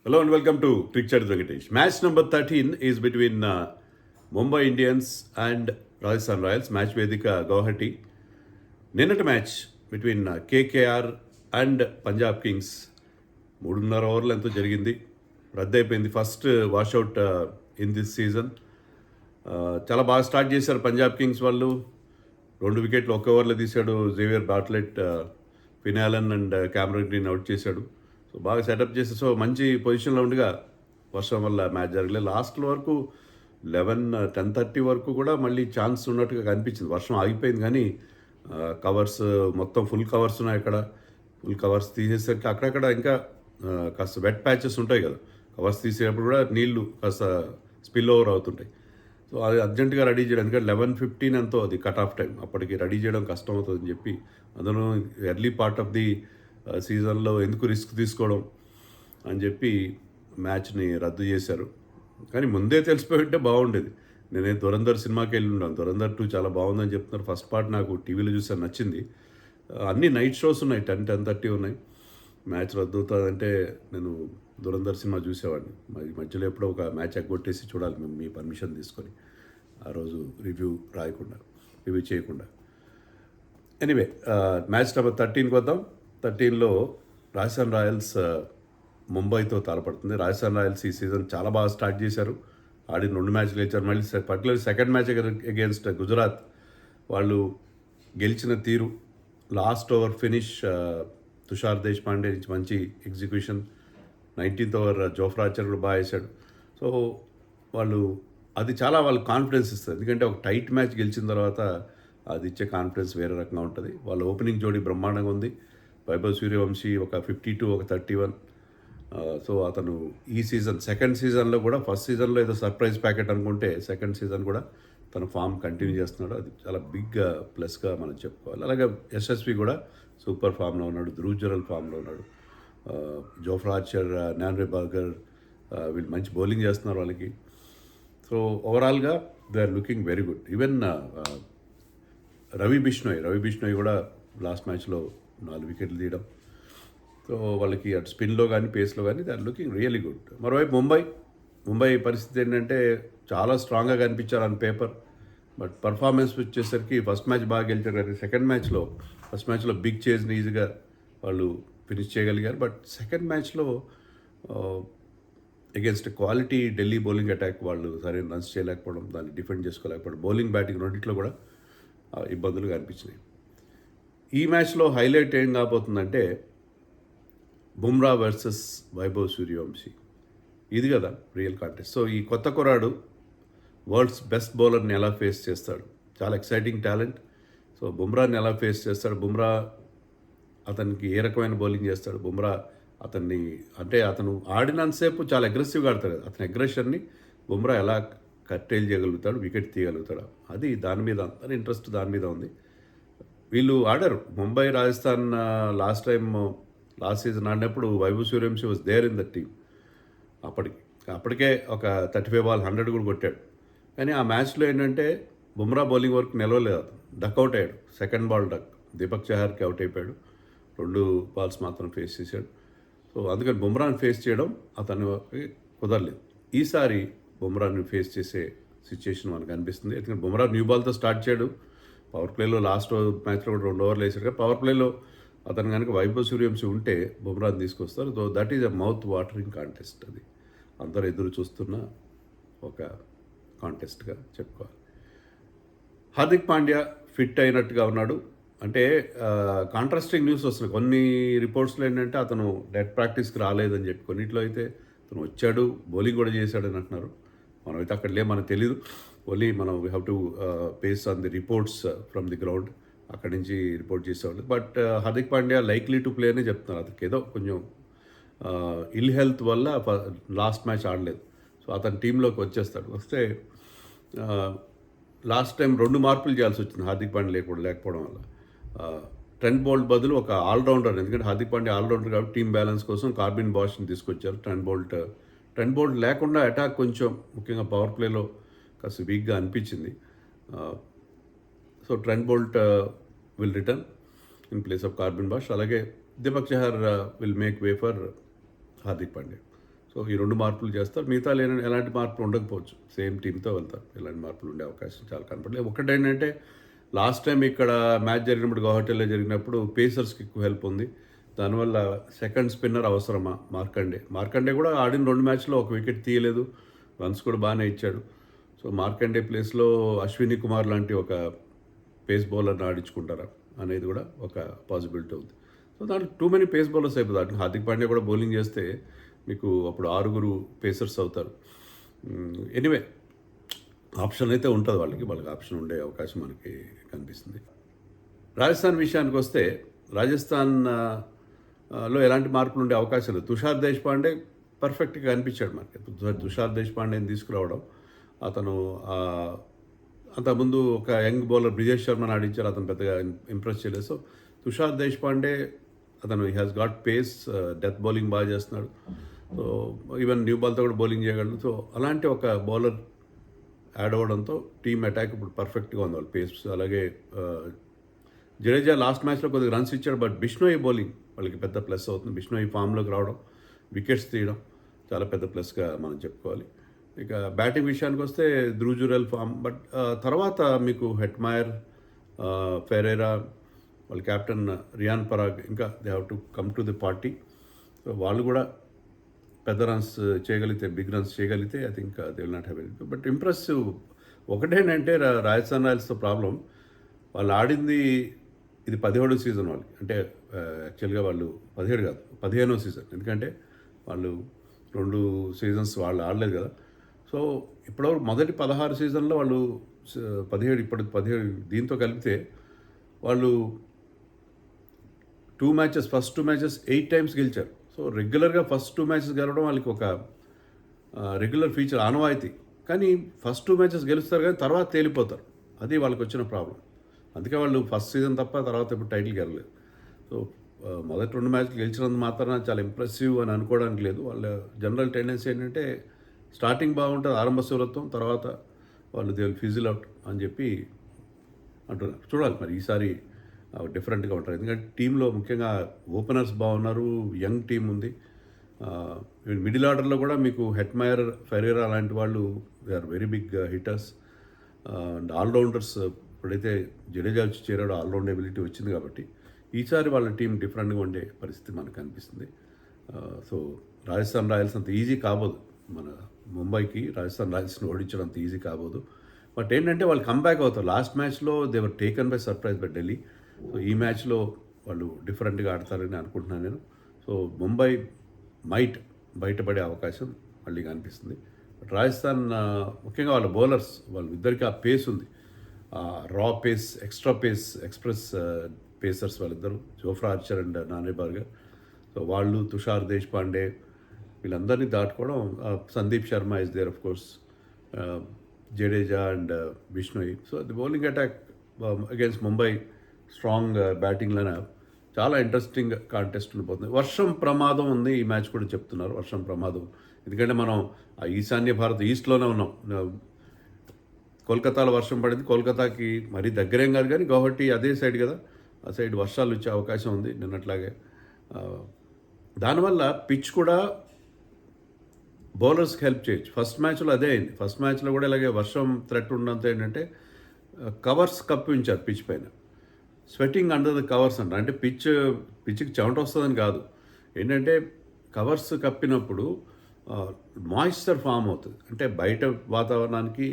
Hello and welcome to Cricket Venkatesh. Match number 13 is between Mumbai Indians and Rajasthan Royals. Match Vedika Guwahati. నిన్నటి match between KKR and Punjab Kings 3.5 ఓవర్లు ఎంతో జరిగింది. రద్దయిపోయింది first washout in this season. చాలా బాగా start చేశారు Punjab Kings వాళ్ళు. 2 వికెట్లు 1 ఓవర్లో తీశాడు జేవియర్ బాట్లెట్. ఫినాలన్ అండ్ క్యామరన్ గ్రీన్ అవుట్ చేశాడు. సో బాగా సెటప్ చేసి సో మంచి పొజిషన్లో ఉండగా వర్షం వల్ల మ్యాచ్ జరగలేదు. లాస్ట్ వరకు 10:30 వరకు కూడా మళ్ళీ ఛాన్స్ ఉన్నట్టుగా కనిపించింది. వర్షం ఆగిపోయింది కానీ కవర్స్ మొత్తం ఫుల్ కవర్స్ ఉన్నాయి. అక్కడ ఫుల్ కవర్స్ తీసేసరికి అక్కడక్కడ ఇంకా కాస్త వెట్ ప్యాచెస్ ఉంటాయి కదా, కవర్స్ తీసేటప్పుడు కూడా నీళ్లు కాస్త స్పిల్ ఓవర్ అవుతుంటాయి. సో అది అర్జెంటుగా రెడీ చేయడం, ఎందుకంటే 11:15 ఎంతో అది కట్ ఆఫ్ టైం, అప్పటికి రెడీ చేయడం కష్టం అవుతుందని చెప్పి అందులో ఎర్లీ పార్ట్ ఆఫ్ ది సీజన్లో ఎందుకు రిస్క్ తీసుకోవడం అని చెప్పి మ్యాచ్ని రద్దు చేశారు. కానీ ముందే తెలిసిపోయి ఉంటే బాగుండేది. నేనే ధురంధర్ సినిమాకి వెళ్ళి ఉన్నాను. ధురంధర్ 2 చాలా బాగుందని చెప్తున్నారు. ఫస్ట్ పార్ట్ నాకు టీవీలో చూసాను, నచ్చింది. అన్ని నైట్ షోస్ ఉన్నాయి, 10-10:30 ఉన్నాయి. మ్యాచ్ రద్దు అవుతుందంటే నేను ధురంధర్ సినిమా చూసేవాడిని. మరి మధ్యలో ఎప్పుడో ఒక మ్యాచ్ ఎగ్గొట్టేసి చూడాలి మేము, మీ పర్మిషన్ తీసుకొని, ఆ రోజు రివ్యూ చేయకుండా. ఎనీవే మ్యాచ్ నెంబర్ 13కి వద్దాం. 13లో రాజస్థాన్ రాయల్స్ ముంబైతో తలపడుతుంది. రాజస్థాన్ రాయల్స్ ఈ సీజన్ చాలా బాగా స్టార్ట్ చేశారు. ఆడిన 2 మ్యాచ్లు గెలిచారు. మళ్ళీ particular second match against Gujarat వాళ్ళు గెలిచిన తీరు, last over finish Tushar Deshpande నుంచి మంచి execution, 19th over Jofra Archer కూడా బాగా వేశాడు. సో అది చాలా వాళ్ళు కాన్ఫిడెన్స్ ఇస్తుంది. ఎందుకంటే ఒక టైట్ మ్యాచ్ గెలిచిన తర్వాత అది ఇచ్చే కాన్ఫిడెన్స్ వేరే రకంగా ఉంటుంది. వాళ్ళ ఓపెనింగ్ జోడీ బ్రహ్మాండంగా ఉంది. వైభవ్ సూర్యవంశీ ఒక 52, ఒక 31. సో అతను ఈ సీజన్ సెకండ్ సీజన్లో కూడా, ఫస్ట్ సీజన్లో ఏదో సర్ప్రైజ్ ప్యాకెట్ అనుకుంటే సెకండ్ సీజన్ కూడా తన ఫామ్ కంటిన్యూ చేస్తున్నాడు. అది చాలా బిగ్ ప్లస్గా మనం చెప్పుకోవాలి. అలాగే యశస్వి కూడా సూపర్ ఫామ్లో ఉన్నాడు, ధ్రువ్ జురెల్ ఫామ్లో ఉన్నాడు. జోఫ్రా ఆర్చర్, నాన్వే బర్గర్ వీళ్ళు మంచి బౌలింగ్ చేస్తున్నారు వాళ్ళకి. సో ఓవరాల్గా they are looking very good. Even Ravi Bishnoi కూడా లాస్ట్ మ్యాచ్లో 4 వికెట్లు తీయడం. సో వాళ్ళకి అటు స్పిన్లో కానీ పేస్లో కానీ they are looking really good. మరోవైపు ముంబై పరిస్థితి ఏంటంటే చాలా స్ట్రాంగ్గా కనిపించారు ఆన్ పేపర్, బట్ పర్ఫార్మెన్స్ వచ్చేసరికి ఫస్ట్ మ్యాచ్ బాగా గెలిచారు కానీ ఫస్ట్ మ్యాచ్లో బిగ్ చేజ్ని ఈజీగా వాళ్ళు ఫినిష్ చేయగలిగారు. బట్ సెకండ్ మ్యాచ్లో against quality Delhi bowling attack వాళ్ళు సరైన రన్స్ చేయలేకపోవడం, దాన్ని డిఫెండ్ చేసుకోలేకపోవడం, బౌలింగ్ బ్యాటింగ్ రెండింటిలో కూడా ఇబ్బందులు కనిపించినాయి. ఈ మ్యాచ్లో హైలైట్ ఏం కాబోతుందంటే బుమ్రా వర్సెస్ వైభవ్ సూర్యవంశీ. ఇది కదా రియల్ కాంటెస్ట్. సో ఈ కొత్త కుర్రాడు వరల్డ్స్ బెస్ట్ బౌలర్ని ఎలా ఫేస్ చేస్తాడు, చాలా ఎక్సైటింగ్ టాలెంట్. సో బుమ్రాని ఎలా ఫేస్ చేస్తాడు, బుమ్రా అతనికి ఏ రకమైన బౌలింగ్ చేస్తాడు, బుమ్రా అతను ఆడినంతసేపు చాలా అగ్రెసివ్గా ఆడతాడు. అతని అగ్రెషన్ని బుమ్రా ఎలా కట్టేల్ చేయగలుగుతాడు, వికెట్ తీయగలుగుతాడు, అది దాని మీద అందరి ఇంట్రెస్ట్ దాని మీద ఉంది. వీళ్ళు ఆడారు ముంబై రాజస్థాన్ లాస్ట్ సీజన్ ఆడినప్పుడు Vaibhav Suryavanshi was there in the team. అప్పటికే ఒక 35 బాల్ 100 కూడా కొట్టాడు. కానీ ఆ మ్యాచ్లో ఏంటంటే బుమ్రా బౌలింగ్ వరకు నిలవలేదు, అతను డక్అవుట్ అయ్యాడు. సెకండ్ బాల్ దీపక్ చహార్కి అవుట్ అయిపోయాడు. 2 బాల్స్ మాత్రం ఫేస్ చేశాడు. సో అందుకని బుమ్రాని ఫేస్ చేయడం అతనికి కుదరలేదు. ఈసారి బుమ్రాని ఫేస్ చేసే సిచ్యుయేషన్ మనకు అనిపిస్తుంది. ఎందుకంటే బుమ్రా న్యూ బాల్తో స్టార్ట్ చేయడు. పవర్ ప్లేలో లాస్ట్ మ్యాచ్లో కూడా 2 ఓవర్లు వేసాడు. పవర్ ప్లేలో అతను కనుక వైభవ్ సూర్యవంశీ ఉంటే బుమ్రాని తీసుకొస్తారు. So that is a mouth watering contest. అది అందరూ ఎదురు చూస్తున్న ఒక కాంటెస్ట్గా చెప్పుకోవాలి. హార్దిక్ పాండ్యా ఫిట్ అయినట్టుగా ఉన్నాడు. అంటే కాంట్రాస్టింగ్ న్యూస్ వస్తున్నాయి. కొన్ని రిపోర్ట్స్లో ఏంటంటే అతను డెట్ ప్రాక్టీస్కి రాలేదని చెప్పి, కొన్నిట్లో అయితే అతను వచ్చాడు, బౌలింగ్ కూడా చేశాడని అంటున్నారు. మనమైతే అక్కడ మనకు తెలీదు. ఓన్లీ మనం we have to base on the reports from the ground, అక్కడి నుంచి రిపోర్ట్ చేసేవాళ్ళు. But Hardik Pandya likely to play అనే చెప్తున్నారు. అతనికి ఏదో కొంచెం ఇల్ హెల్త్ వల్ల లాస్ట్ మ్యాచ్ ఆడలేదు. సో అతని టీంలోకి వస్తే లాస్ట్ టైం 2 మార్పులు చేయాల్సి వచ్చింది హార్దిక్ పాండ్యా లేకపోవడం వల్ల. ట్రెంట్ బోల్ట్ బదులు ఒక ఆల్రౌండర్, ఎందుకంటే హార్దిక్ పాండ్యా ఆల్రౌండర్ కాబట్టి టీమ్ బ్యాలెన్స్ కోసం కార్బిన్ బాష్ని తీసుకొచ్చారు. ట్రెంట్ బోల్ట్ లేకుండా అటాక్ కొంచెం ముఖ్యంగా పవర్ ప్లేలో కాస్త వీక్గా అనిపించింది. So Trent Boult will return in place of Corbin Bosch. అలాగే Deepak Chahar will make way for Hardik Pandya. So ఈ 2 మార్పులు చేస్తారు. మిగతా ఎలాంటి మార్పులు ఉండకపోవచ్చు. సేమ్ టీమ్‌తో వెళ్తారు. ఎలాంటి మార్పులు ఉండే అవకాశం చాలా కనపడలేదు. ఒకటేంటంటే లాస్ట్ టైం ఇక్కడ మ్యాచ్ జరిగినప్పుడు గౌహటిలో జరిగినప్పుడు పేసర్స్‌కి ఎక్కువ హెల్ప్ ఉంది. దానివల్ల సెకండ్ స్పిన్నర్ అవసరమా మార్కండే కూడా ఆడిన 2 మ్యాచ్‌లో ఒక వికెట్ తీయలేదు. రన్స్ కూడా బాగానే ఇచ్చాడు. సో మార్కండే ప్లేస్‌లో అశ్విని కుమార్ లాంటి ఒక పేస్ బౌలర్‌ని ఆడించుకుంటారా అనేది కూడా ఒక పాసిబిలిటీ ఉంది. సో దాంట్లో టూ మెనీ పేస్ బౌలర్స్ అయిపోతుంది. అటు హార్దిక్ పాండ్యా కూడా బౌలింగ్ చేస్తే మీకు అప్పుడు 6 పేసర్స్ అవుతారు. ఎనీవే ఆప్షన్ అయితే ఉంటుంది వాళ్ళకి ఆప్షన్ ఉండే అవకాశం మనకి కనిపిస్తుంది. రాజస్థాన్ విషయానికి వస్తే రాజస్థాన్ లో ఎలాంటి మార్పులు ఉండే అవకాశం లేదు. తుషార్ దేశ్పాండే పర్ఫెక్ట్గా కనిపించాడు మనకి. తుషార్ దేశ్పాండేని తీసుకురావడం, అతను అంతకుముందు ఒక యంగ్ బౌలర్ బ్రిజేష్ శర్మని ఆడించారు, అతను పెద్దగా ఇంప్రెస్ చేయలేదు. సో తుషార్ దేశ్పాండే అతను he has got pace, death bowling బాగా చేస్తున్నాడు. సో ఈవెన్ న్యూ బాల్తో కూడా బౌలింగ్ చేయగలడు. సో అలాంటి ఒక బౌలర్ యాడ్ అవ్వడంతో టీమ్ అటాక్ ఇప్పుడు పర్ఫెక్ట్గా ఉంది. వాళ్ళు పేస్ అలాగే జడేజా లాస్ట్ మ్యాచ్లో కొద్దిగా రన్స్ ఇచ్చాడు, బట్ బిష్నోయ్ బౌలింగ్ వాళ్ళకి పెద్ద ప్లస్ అవుతుంది. బిష్నోయ్ ఫామ్లోకి రావడం, వికెట్స్ తీయడం చాలా పెద్ద ప్లస్గా మనం చెప్పుకోవాలి. ఇక బ్యాటింగ్ విషయానికి వస్తే ధ్రువ్ జురెల్ ఫామ్, బట్ తర్వాత మీకు హెట్మైర్, ఫెరేరా, వాళ్ళ కెప్టెన్ రియాన్ పరాగ్, ఇంకా they have to come to the party. So వాళ్ళు కూడా పెద్ద రన్స్ చేయగలిగితే, బిగ్ రన్స్ చేయగలిగితే I think they will not have any. But impressive ఒకటేంటంటే రాజస్థాన్ రాయల్స్తో ప్రాబ్లం, వాళ్ళు ఆడింది ఇది 17వ సీజన్ వాళ్ళకి. అంటే యాక్చువల్గా వాళ్ళు 17 కాదు 15వ సీజన్, ఎందుకంటే వాళ్ళు 2 సీజన్స్ వాళ్ళు ఆడలేదు కదా. సో ఇప్పటివరకు మొదటి 16 సీజన్లో వాళ్ళు 17, ఇప్పటి 17 దీంతో కలిపితే వాళ్ళు ఫస్ట్ 2 మ్యాచెస్ 8 టైమ్స్ గెలిచారు. సో రెగ్యులర్గా ఫస్ట్ 2 మ్యాచెస్ గెలవడం వాళ్ళకి ఒక రెగ్యులర్ ఫీచర్, ఆనవాయితీ. కానీ ఫస్ట్ 2 మ్యాచెస్ గెలుస్తారు కానీ తర్వాత తేలిపోతారు. అది వాళ్ళకి వచ్చిన ప్రాబ్లం. అందుకే వాళ్ళు ఫస్ట్ సీజన్ తప్ప తర్వాత ఇప్పుడు టైటిల్ గెలలేదు. సో మొదటి 2 మ్యాచ్లు గెలిచినందుకు మాత్రాన చాలా ఇంప్రెసివ్ అని అనుకోవడానికి లేదు. వాళ్ళ జనరల్ టెండెన్సీ ఏంటంటే స్టార్టింగ్ బాగుంటుంది, ఆరంభ శూరత్వం, తర్వాత వాళ్ళు దే విల్ ఫిజిల్ అవుట్ అని చెప్పి అంటున్నారు. చూడాలి మరి ఈసారి డిఫరెంట్గా ఉంటారు. ఎందుకంటే టీంలో ముఖ్యంగా ఓపెనర్స్ బాగున్నారు, యంగ్ టీం ఉంది. మిడిల్ ఆర్డర్లో కూడా మీకు హెట్మైర్, ఫెరేరా లాంటి వాళ్ళు they are very big hitters. And all rounders ఇప్పుడైతే జడేజా వచ్చి చేరాడు, ఆల్రౌండ్ ఎబిలిటీ వచ్చింది కాబట్టి ఈసారి వాళ్ళ టీం డిఫరెంట్గా ఉండే పరిస్థితి మనకు కనిపిస్తుంది. సో రాజస్థాన్ రాయల్స్ అంత ఈజీ కాబోదు, మన ముంబైకి రాజస్థాన్ రాయల్స్ని ఓడించడం అంత ఈజీ కాబోదు. బట్ ఏంటంటే వాళ్ళు కంబ్యాక్ అవుతారు. లాస్ట్ మ్యాచ్లో they were taken by surprise by Delhi. So ఈ మ్యాచ్లో వాళ్ళు డిఫరెంట్గా ఆడతారని అనుకుంటున్నాను నేను. సో ముంబై మైట్ బయటపడే అవకాశం మళ్ళీ కనిపిస్తుంది. బట్ రాజస్థాన్ ముఖ్యంగా వాళ్ళ బౌలర్స్, వాళ్ళు ఇద్దరికి ఆ పేస్ ఉంది, raw pace, extra pace, express pacers వాళ్ళిద్దరు, జోఫ్రా ఆర్చర్ అండ్ నానే బార్గర్. సో వాళ్ళు, తుషార్ దేశ్పాండే, వీళ్ళందరినీ దాటుకోవడం. Sandeep Sharma is there of course, Jadeja and Bishnoi. So the bowling attack against Mumbai strong batting lineup చాలా ఇంట్రెస్టింగ్ కాంటెస్ట్ ఉండిపోతుంది. వర్షం ప్రమాదం ఉంది ఈ మ్యాచ్ కూడా చెప్తున్నారు, వర్షం ప్రమాదం. ఎందుకంటే మనం ఆ ఈశాన్య భారత్ ఈస్ట్లోనే ఉన్నాం. కోల్కతాలో వర్షం పడింది, కోల్కతాకి మరీ దగ్గరేం కాదు కానీ గౌహటి అదే సైడ్ కదా, ఆ సైడ్ వర్షాలు వచ్చే అవకాశం ఉంది నిన్నట్లాగే. దానివల్ల పిచ్ కూడా బౌలర్స్కి హెల్ప్ చేయొచ్చు. ఫస్ట్ మ్యాచ్లో అదే అయింది. ఫస్ట్ మ్యాచ్లో కూడా ఇలాగే వర్షం థ్రెట్ ఉన్నంత ఏంటంటే కవర్స్ కప్పించారు పిచ్ పైన. స్వెట్టింగ్ అండర్ ద కవర్స్ అంటే పిచ్కి చెమట వస్తుందని కాదు, ఏంటంటే కవర్స్ కప్పినప్పుడు మాయిశ్చర్ ఫామ్ అవుతుంది. అంటే బయట వాతావరణానికి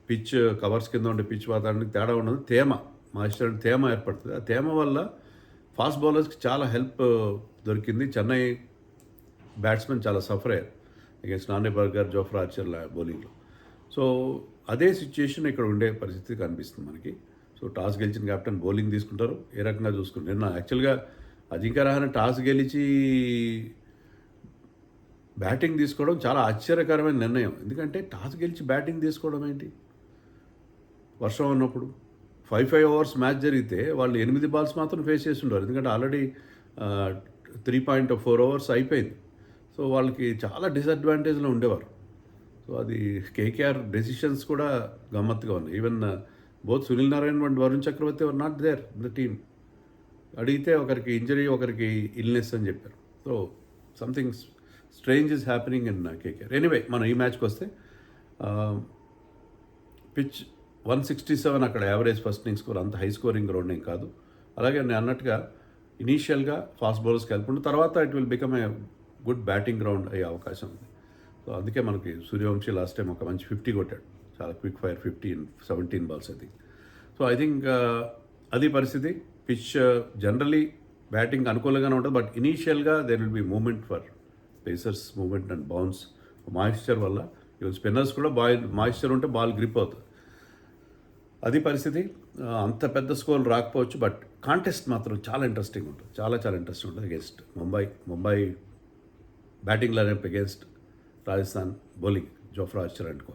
పిచ్ కవర్స్ కింద ఉండే పిచ్ వాతావరణానికి తేడా ఉన్నది, మాయిశ్చర్ తేమ ఏర్పడుతుంది. ఆ తేమ వల్ల ఫాస్ట్ బౌలర్స్కి చాలా హెల్ప్ దొరికింది. చెన్నై బ్యాట్స్మెన్ చాలా సఫర్ అయ్యారు అగేన్స్ట్ నానే బర్గర్, జోఫ్రా ఆర్చర్ బౌలింగ్లో. సో అదే సిచ్యుయేషన్ ఇక్కడ ఉండే పరిస్థితి కనిపిస్తుంది మనకి. సో టాస్ గెలిచిన కెప్టెన్ బౌలింగ్ తీసుకుంటారు, ఏ రకంగా చూసుకుంటారు. నిన్న యాక్చువల్గా అజింక్య రహానే టాస్ గెలిచి బ్యాటింగ్ తీసుకోవడం చాలా ఆశ్చర్యకరమైన నిర్ణయం. ఎందుకంటే టాస్ గెలిచి బ్యాటింగ్ తీసుకోవడం ఏంటి వర్షం ఉన్నప్పుడు? 5 ఓవర్స్ మ్యాచ్ జరిగితే వాళ్ళు 8 బాల్స్ మాత్రం ఫేస్ చేసి ఉండరు, ఎందుకంటే ఆల్రెడీ 3.4 ఓవర్స్ అయిపోయింది. సో వాళ్ళకి చాలా డిసడ్వాంటేజ్లో ఉండేవారు. సో అది కేకేఆర్ డెసిషన్స్ కూడా గమ్మత్తుగా ఉన్నాయి. Even both Sunil Narine and Varun Chakravarthy were not there in the team. అడిగితే ఒకరికి ఇంజరీ, ఒకరికి ఇల్నెస్ అని చెప్పారు. So something strange is happening in KKR. Anyway మనం ఈ మ్యాచ్కి వస్తే పిచ్ 167 అక్కడ యావరేజ్ ఫస్ట్ ఇన్నింగ్ స్కోర్, అంత హై స్కోరింగ్ గ్రౌండ్ ఏం కాదు. అలాగే నేను అన్నట్టుగా ఇనీషియల్గా ఫాస్ట్ బౌలర్స్కి వెళ్ళకుండా తర్వాత it will become a good batting ground అయ్యే అవకాశం ఉంది. సో అందుకే మనకి సూర్యవంశీ లాస్ట్ టైం ఒక మంచి 50 కొట్టాడు, చాలా క్విక్ ఫైర్ 17 balls అది. సో ఐ థింక్ అది పరిస్థితి. పిచ్ జనరలీ బ్యాటింగ్ అనుకూలంగానే ఉంటుంది, బట్ ఇనీషియల్గా there will be movement for pacers, movement and bounce moisture వల్ల. ఈవెన్ స్పిన్నర్స్ కూడా మాయిశ్చర్ ఉంటే బాల్ గ్రిప్ అవుతుంది, అది పరిస్థితి. అంత పెద్ద స్కోర్ రాకపోవచ్చు, బట్ కాంటెస్ట్ మాత్రం చాలా ఇంట్రెస్టింగ్ ఉంటుంది, చాలా ఇంట్రెస్టింగ్ ఉంటుంది. Against Mumbai batting lineup against Rajasthan bowling Jofra Archer and co.